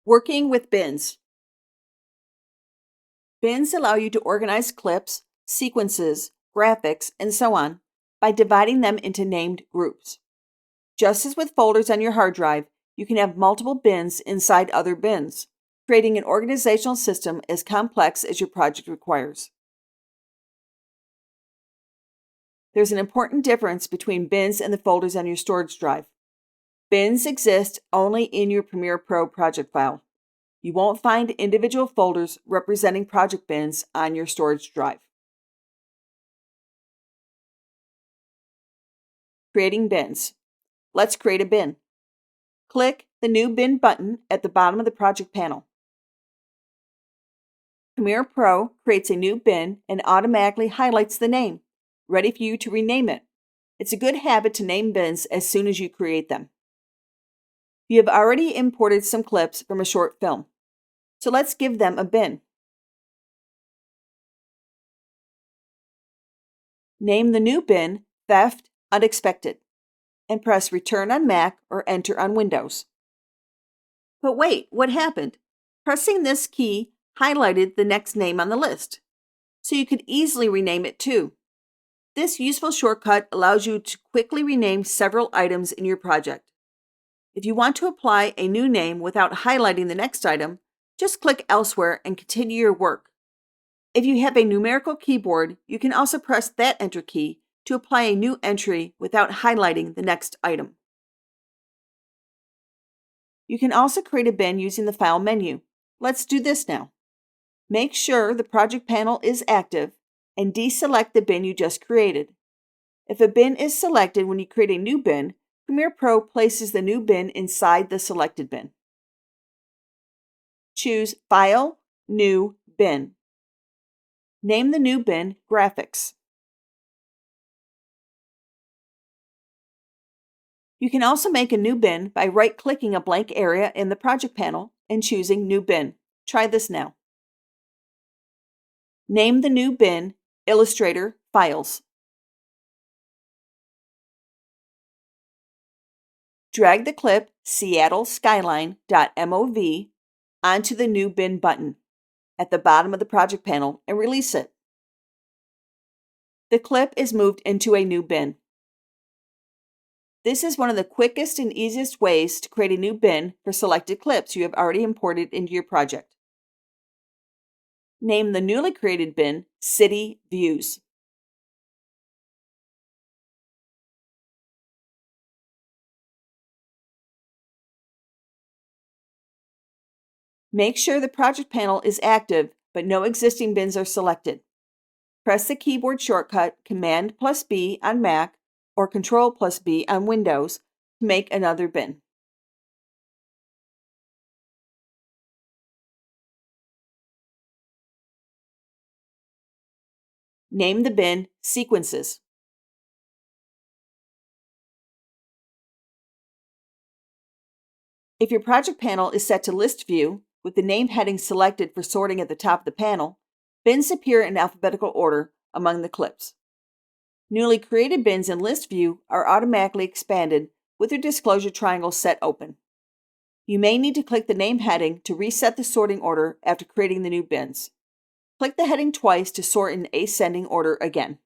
Working with bins. Bins allow you to organize clips, sequences, graphics, and so on by dividing them into named groups. Just as with folders on your hard drive, you can have multiple bins inside other bins, creating an organizational system as complex as your project requires. There's an important difference between bins and the folders on your storage drive. Bins exist only in your Premiere Pro project file. You won't find individual folders representing project bins on your storage drive. Creating bins. Let's create a bin. Click the New Bin button at the bottom of the project panel. Premiere Pro creates a new bin and automatically highlights the name, ready for you to rename it. It's a good habit to name bins as soon as you create them. You have already imported some clips from a short film, so let's give them a bin. Name the new bin Theft Unexpected and press Return on Mac or Enter on Windows. But wait, what happened? Pressing this key highlighted the next name on the list, so you could easily rename it too. This useful shortcut allows you to quickly rename several items in your project. If you want to apply a new name without highlighting the next item, just click elsewhere and continue your work. If you have a numerical keyboard, you can also press that Enter key to apply a new entry without highlighting the next item. You can also create a bin using the File menu. Let's do this now. Make sure the project panel is active and deselect the bin you just created. If a bin is selected when you create a new bin, Premiere Pro places the new bin inside the selected bin. Choose File, New, Bin. Name the new bin Graphics. You can also make a new bin by right-clicking a blank area in the project panel and choosing New Bin. Try this now. Name the new bin Illustrator Files. Drag the clip seattleskyline.mov onto the New Bin button at the bottom of the project panel and release it. The clip is moved into a new bin. This is one of the quickest and easiest ways to create a new bin for selected clips you have already imported into your project. Name the newly created bin City Views. Make sure the project panel is active, but no existing bins are selected. Press the keyboard shortcut Command+B on Mac or Control+B on Windows to make another bin. Name the bin Sequences. If your project panel is set to List View, with the name heading selected for sorting at the top of the panel, bins appear in alphabetical order among the clips. Newly created bins in List View are automatically expanded with their disclosure triangle set open. You may need to click the name heading to reset the sorting order after creating the new bins. Click the heading twice to sort in ascending order again.